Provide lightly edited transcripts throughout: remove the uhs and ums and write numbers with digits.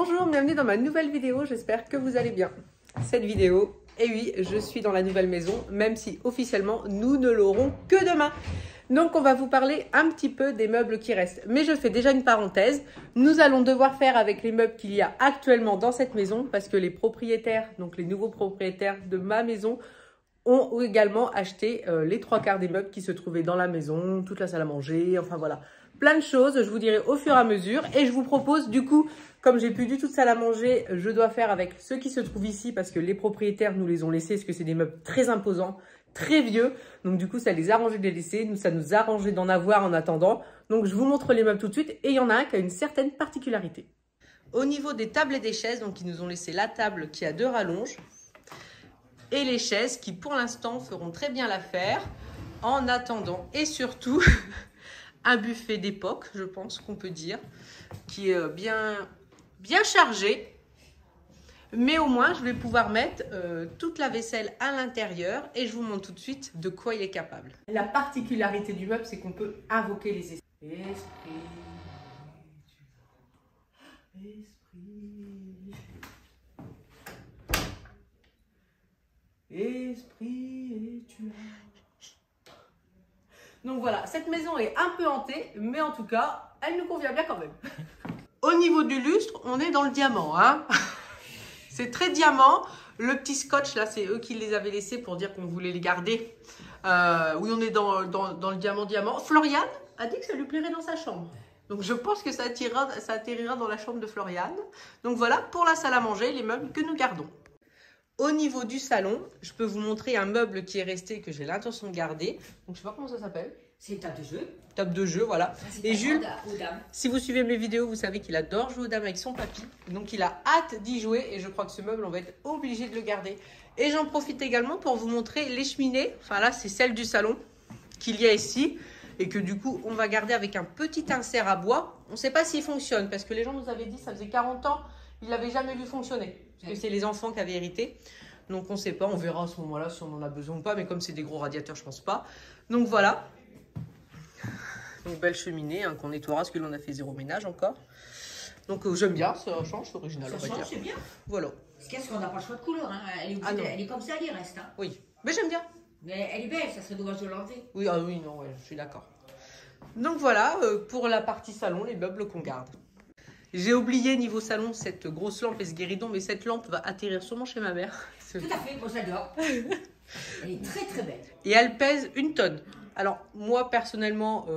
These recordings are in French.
Bonjour, bienvenue dans ma nouvelle vidéo, j'espère que vous allez bien. Cette vidéo, et oui, je suis dans la nouvelle maison, même si officiellement nous ne l'aurons que demain. Donc on va vous parler un petit peu des meubles qui restent. Mais je fais déjà une parenthèse, nous allons devoir faire avec les meubles qu'il y a actuellement dans cette maison, parce que les propriétaires, donc les nouveaux propriétaires de ma maison, ont également acheté les 3/4 des meubles qui se trouvaient dans la maison, toute la salle à manger, enfin voilà. Plein de choses, je vous dirai au fur et à mesure. Et je vous propose du coup, comme j'ai plus du tout de salle à manger, je dois faire avec ceux qui se trouvent ici parce que les propriétaires nous les ont laissés, parce que c'est des meubles très imposants, très vieux. Donc du coup, ça les a arrangé de les laisser, nous ça nous a arrangé d'en avoir en attendant. Donc je vous montre les meubles tout de suite et il y en a un qui a une certaine particularité. Au niveau des tables et des chaises, donc ils nous ont laissé la table qui a 2 rallonges et les chaises qui pour l'instant feront très bien l'affaire en attendant. Et surtout un buffet d'époque, je pense qu'on peut dire, qui est bien chargé. Mais au moins, je vais pouvoir mettre toute la vaisselle à l'intérieur et je vous montre tout de suite de quoi il est capable. La particularité du meuble, c'est qu'on peut invoquer les esprits. Esprit, tu as... Donc voilà, cette maison est un peu hantée, mais en tout cas, elle nous convient bien quand même. Au niveau du lustre, on est dans le diamant, hein. C'est très diamant. Le petit scotch, là, c'est eux qui les avaient laissés pour dire qu'on voulait les garder. Oui, on est dans le diamant. Floriane a dit que ça lui plairait dans sa chambre. Donc je pense que ça atterrira dans la chambre de Floriane. Donc voilà, pour la salle à manger, les meubles que nous gardons. Au niveau du salon, je peux vous montrer un meuble qui est resté, que j'ai l'intention de garder. Donc je sais pas comment ça s'appelle. C'est une table de jeu. Table de jeu, voilà. Et Jules, aux dames. si vous suivez mes vidéos, vous savez qu'il adore jouer aux dames avec son papy. Donc il a hâte d'y jouer et je crois que ce meuble, on va être obligé de le garder. Et j'en profite également pour vous montrer les cheminées. Enfin là, c'est celle du salon qu'il y a ici. Et que du coup, on va garder avec un petit insert à bois. On ne sait pas s'il fonctionne parce que les gens nous avaient dit, ça faisait 40 ans, ils ne l'avaient jamais vu fonctionner. Parce que c'est les enfants qui avaient hérité. Donc on ne sait pas, on verra à ce moment-là si on en a besoin ou pas. Mais comme c'est des gros radiateurs, je pense pas. Donc voilà. Une belle cheminée hein, qu'on nettoiera parce que l'on a fait 0 ménage encore. Donc j'aime bien, ça change, c'est original. Ça change, c'est bien. Voilà. Parce qu'on n'a pas le choix de couleur. Hein. Elle est comme ça, elle reste. Hein. Oui, mais j'aime bien. Mais elle est belle, ça serait dommage de l'enlever. Oui, ah oui, non, ouais, je suis d'accord. Donc voilà, pour la partie salon, les meubles qu'on garde. J'ai oublié niveau salon cette grosse lampe et ce guéridon, mais cette lampe va atterrir sûrement chez ma mère. Tout à fait, moi j'adore. Elle est très très belle. Et elle pèse 1 tonne. Alors moi personnellement,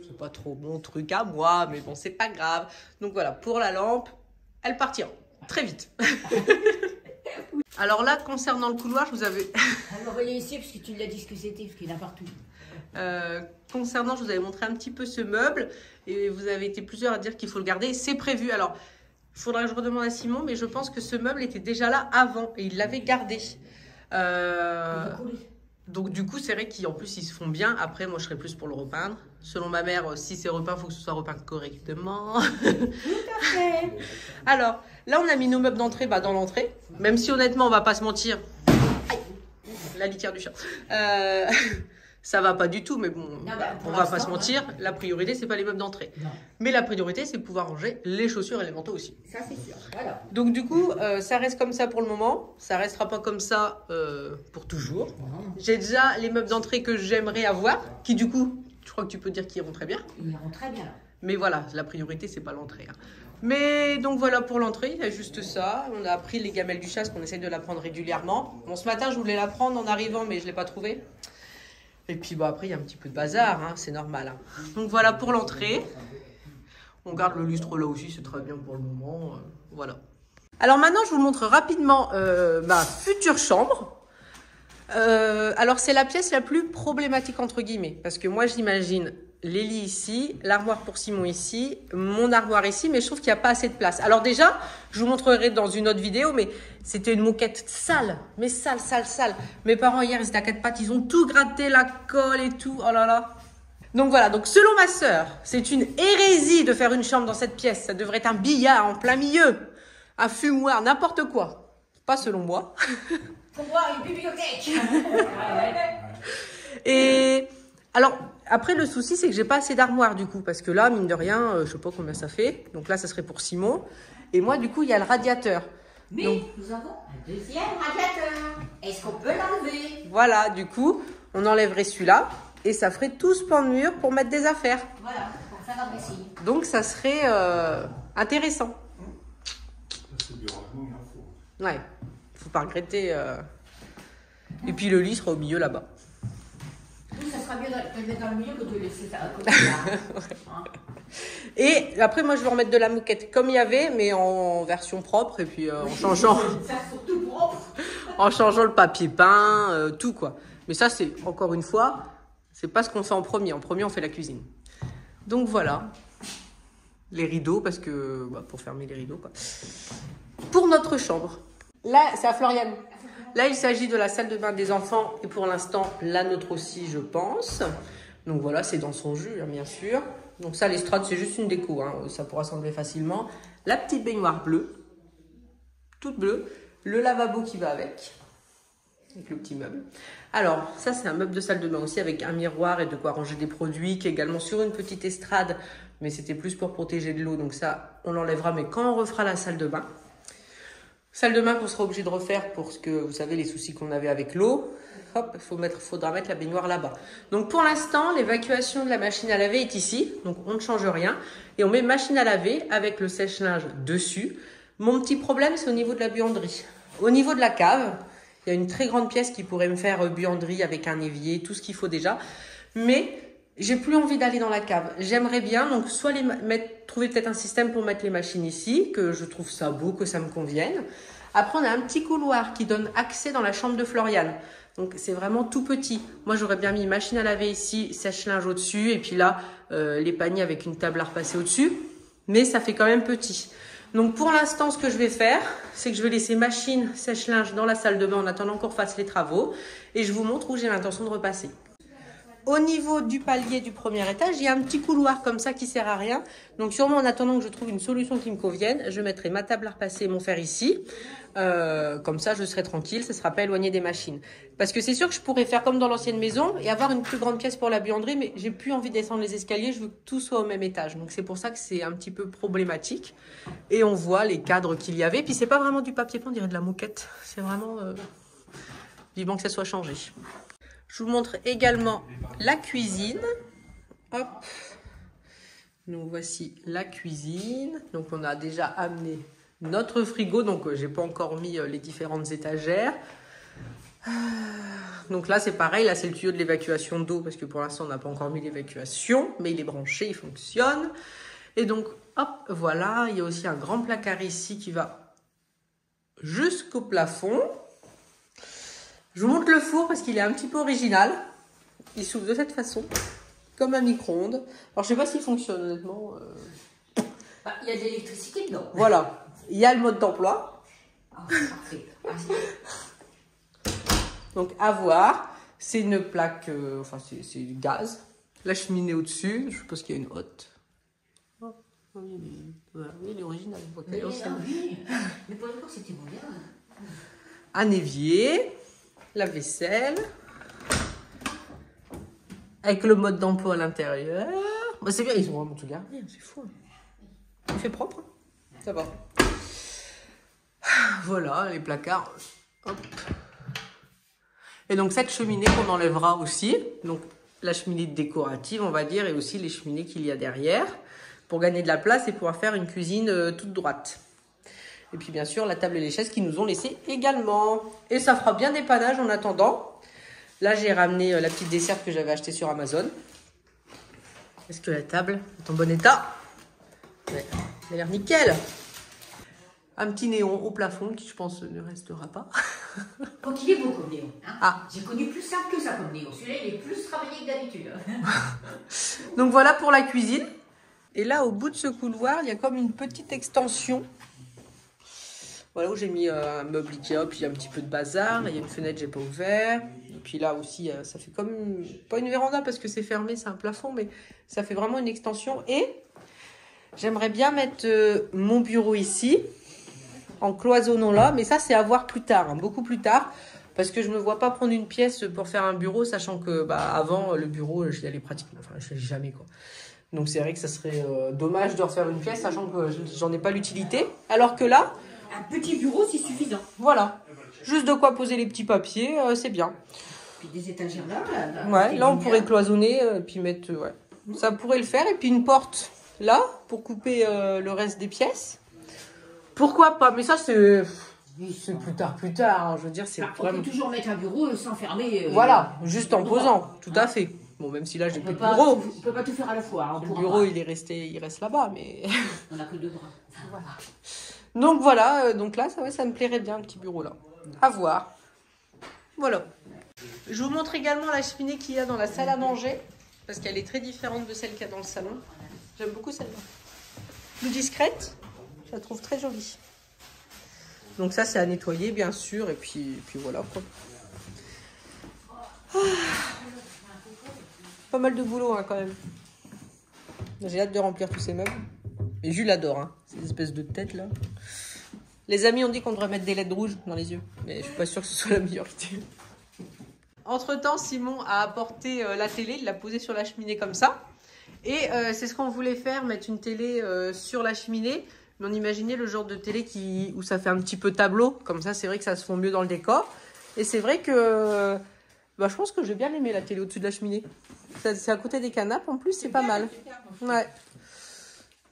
c'est pas trop mon truc à moi, mais bon c'est pas grave. Donc voilà, pour la lampe, elle partira très vite. Alors là, concernant le couloir, je vous avais... Elle m'a envoyé ici parce que tu l'as dit ce que c'était, parce qu'il y en a partout. Concernant, je vous avais montré un petit peu ce meuble et vous avez été plusieurs à dire qu'il faut le garder. C'est prévu. Alors, il faudra que je redemande à Simon, mais je pense que ce meuble était déjà là avant et il l'avait gardé. Donc du coup, c'est vrai qu'en plus, ils se font bien. Après, moi, je serais plus pour le repeindre. Selon ma mère, si c'est repeint, il faut que ce soit repeint correctement. Tout à fait. Alors, là, on a mis nos meubles d'entrée dans l'entrée. Même si, honnêtement, on va pas se mentir. Aïe, la litière du chat. Ça va pas du tout, mais bon, non, on va pas se mentir. La priorité, c'est pas les meubles d'entrée. Mais la priorité, c'est de pouvoir ranger les chaussures et les manteaux aussi. Ça, c'est sûr. Voilà. Donc du coup, ça reste comme ça pour le moment. Ça restera pas comme ça pour toujours. J'ai déjà les meubles d'entrée que j'aimerais avoir, qui du coup, je crois que tu peux dire qu'ils iront très bien. Ils iront très bien. Mais voilà, la priorité, c'est pas l'entrée. Hein. Mais donc voilà pour l'entrée, il y a juste ça. On a pris les gamelles du chasse, qu'on essaye de la prendre régulièrement. Bon, ce matin, je voulais la prendre en arrivant, mais je l'ai pas trouvée. Et puis bah, après, il y a un petit peu de bazar, hein, c'est normal. Hein. Donc voilà pour l'entrée. On garde le lustre là aussi, c'est très bien pour le moment. Voilà. Alors maintenant, je vous montre rapidement ma future chambre. Alors c'est la pièce la plus problématique entre guillemets. Parce que moi, j'imagine les lits ici, l'armoire pour Simon ici, mon armoire ici, mais je trouve qu'il n'y a pas assez de place. Alors déjà, je vous montrerai dans une autre vidéo, mais c'était une moquette sale, mais sale. Mes parents hier, ils étaient à 4 pattes, ils ont tout gratté, la colle et tout, oh là là. Donc voilà, donc selon ma sœur, c'est une hérésie de faire une chambre dans cette pièce. Ça devrait être un billard en plein milieu, un fumoir, n'importe quoi. Pas selon moi. Pour voir une bibliothèque. Et alors, après, le souci, c'est que j'ai pas assez d'armoire du coup, parce que là, mine de rien, je sais pas combien ça fait. Donc là, ça serait pour Simon. Et moi, du coup, il y a le radiateur. Mais donc, nous avons un deuxième radiateur. Est-ce qu'on peut l'enlever? Voilà, du coup, on enlèverait celui-là et ça ferait tout ce pan de mur pour mettre des affaires. Voilà, pour faire la dressing. Donc, ça serait intéressant. C'est du rangement, il en faut. Ouais, faut pas regretter. Et puis le lit sera au milieu là-bas. Oui, ça sera mieux de le mettre dans le milieu que de le laisser ça à côté. Hein. Et après, moi, je vais remettre de la moquette comme il y avait, mais en version propre. Et puis en changeant, Ça surtout propre. en changeant le papier peint, tout quoi. Mais ça, c'est encore une fois, c'est pas ce qu'on fait en premier. En premier, on fait la cuisine. Donc voilà, les rideaux, parce que pour fermer les rideaux quoi. Pour notre chambre. Là, c'est à Floriane. Là, il s'agit de la salle de bain des enfants et pour l'instant, la nôtre aussi, je pense. Donc voilà, c'est dans son jus, hein, bien sûr. Donc ça, l'estrade, c'est juste une déco. Hein. Ça pourra s'enlever facilement. La petite baignoire bleue, toute bleue. Le lavabo qui va avec le petit meuble. Alors, ça, c'est un meuble de salle de bain aussi avec un miroir et de quoi ranger des produits qui est également sur une petite estrade. Mais c'était plus pour protéger de l'eau. Donc ça, on l'enlèvera, mais quand on refera la salle de bain. Salle de bain qu'on sera obligé de refaire pour ce que, vous savez, les soucis qu'on avait avec l'eau. Hop, faudra mettre la baignoire là-bas. Donc pour l'instant, l'évacuation de la machine à laver est ici. Donc on ne change rien. Et on met machine à laver avec le sèche-linge dessus. Mon petit problème, c'est au niveau de la buanderie. Au niveau de la cave, il y a une très grande pièce qui pourrait me faire buanderie avec un évier, tout ce qu'il faut déjà. Mais j'ai plus envie d'aller dans la cave. J'aimerais bien, donc soit trouver peut-être un système pour mettre les machines ici, que je trouve ça beau, que ça me convienne. Après, on a un petit couloir qui donne accès dans la chambre de Floriane. Donc, c'est vraiment tout petit. Moi, j'aurais bien mis une machine à laver ici, sèche-linge au-dessus, et puis là, les paniers avec une table à repasser au-dessus. Mais ça fait quand même petit. Donc, pour l'instant, ce que je vais faire, c'est que je vais laisser machine, sèche-linge dans la salle de bain en attendant qu'on fasse les travaux. Et je vous montre où j'ai l'intention de repasser. Au niveau du palier du premier étage, il y a un petit couloir comme ça qui sert à rien. Donc sûrement en attendant que je trouve une solution qui me convienne, je mettrai ma table à repasser et mon fer ici. Comme ça, je serai tranquille, ça ne sera pas éloigné des machines. Parce que c'est sûr que je pourrais faire comme dans l'ancienne maison et avoir une plus grande pièce pour la buanderie, mais j'ai plus envie de descendre les escaliers, je veux que tout soit au même étage. Donc c'est pour ça que c'est un petit peu problématique. Et on voit les cadres qu'il y avait. Puis c'est pas vraiment du papier peint, on dirait de la moquette. C'est vraiment vivant que ça soit changé. Je vous montre également la cuisine. Hop. Donc voici la cuisine. Donc on a déjà amené notre frigo. Donc j'ai pas encore mis les différentes étagères. Donc là c'est pareil. Là c'est le tuyau de l'évacuation d'eau parce que pour l'instant on n'a pas encore mis l'évacuation. Mais il est branché, il fonctionne. Et donc hop, voilà. Il y a aussi un grand placard ici qui va jusqu'au plafond. Je vous montre le four parce qu'il est un petit peu original. Il s'ouvre de cette façon, comme un micro-ondes. Alors, je sais pas s'il fonctionne, honnêtement. Il y a de l'électricité dedans. Voilà. Il y a le mode d'emploi. Ah, parfait. Donc, à voir. C'est une plaque, enfin, c'est du gaz. La cheminée au-dessus. Je suppose qu'il y a une hotte. Oh, oui, il est original. Mais pour le coup, c'était moderne. Un évier. La vaisselle. Avec le mode d'emploi à l'intérieur. Bah, c'est bien, ils ont vraiment tout gardé, c'est fou. Il fait propre, hein. Ça va. Voilà, les placards. Hop. Et donc cette cheminée qu'on enlèvera aussi. Donc la cheminée décorative, on va dire, et aussi les cheminées qu'il y a derrière. Pour gagner de la place et pouvoir faire une cuisine toute droite. Et puis bien sûr, la table et les chaises qui nous ont laissé également. Et ça fera bien dépannage en attendant. Là, j'ai ramené la petite desserte que j'avais achetée sur Amazon. Est-ce que la table est en bon état? Ouais, elle a l'air nickel. Un petit néon au plafond qui, je pense, ne restera pas. Donc il est beau comme néon. Hein. Ah. J'ai connu plus simple que ça comme néon. Celui-là, il est plus travaillé que d'habitude. Donc voilà pour la cuisine. Et là, au bout de ce couloir, il y a comme une petite extension. Voilà où j'ai mis un meuble Ikea, puis il y a un petit peu de bazar. Il y a une fenêtre, j'ai pas ouvert. Et puis là aussi, ça fait comme, pas une véranda parce que c'est fermé, c'est un plafond, mais ça fait vraiment une extension. Et j'aimerais bien mettre mon bureau ici, en cloisonnant là. Mais ça, c'est à voir plus tard, hein, beaucoup plus tard. Parce que je ne me vois pas prendre une pièce pour faire un bureau, sachant que avant, le bureau, j'y allais pratiquement, enfin, je n'allais jamais, quoi. Donc c'est vrai que ça serait dommage de refaire une pièce, sachant que j'en ai pas l'utilité. Alors que là... Un petit bureau, c'est suffisant. Voilà. Juste de quoi poser les petits papiers, c'est bien. Puis des étagères là. Ouais, là on pourrait cloisonner, puis mettre... ouais. Ça pourrait le faire. Et puis une porte là, pour couper le reste des pièces. Pourquoi pas? Mais ça c'est plus tard. Hein. Je veux dire, c'est vraiment... On peut toujours mettre un bureau sans fermer. Voilà, juste en posant, tout à fait. Bon, même si là j'ai plus de bureau. On peut pas tout faire à la fois. Hein, le bureau il reste là-bas, mais... On n'a que 2 bras. Voilà. Donc voilà, donc là ça me plairait bien, un petit bureau là. À voir. Voilà. Je vous montre également la cheminée qu'il y a dans la salle à manger, parce qu'elle est très différente de celle qu'il y a dans le salon. J'aime beaucoup celle-là. Plus discrète, je la trouve très jolie. Donc ça c'est à nettoyer bien sûr, et puis voilà quoi. Ah. Pas mal de boulot hein, quand même. J'ai hâte de remplir tous ces meubles. Et Jules adore, hein, ces espèces de têtes là. Les amis ont dit qu'on devrait mettre des LED rouges dans les yeux, mais je suis pas sûre que ce soit la meilleure idée. Entre temps, Simon a apporté la télé, il l'a posée sur la cheminée comme ça. Et c'est ce qu'on voulait faire, mettre une télé sur la cheminée. Mais on imaginait le genre de télé où ça fait un petit peu tableau. Comme ça, c'est vrai que ça se fond mieux dans le décor. Et c'est vrai que je pense que je vais bien aimer la télé au-dessus de la cheminée. C'est à côté des canapes, en plus, c'est pas mal. Ouais.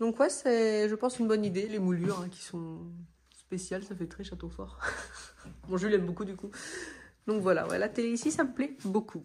Donc ouais, c'est, je pense, une bonne idée. Les moulures hein, qui sont spéciales, ça fait très château fort. Bon, je l'aime beaucoup du coup. Donc voilà, ouais, la télé ici, ça me plaît beaucoup.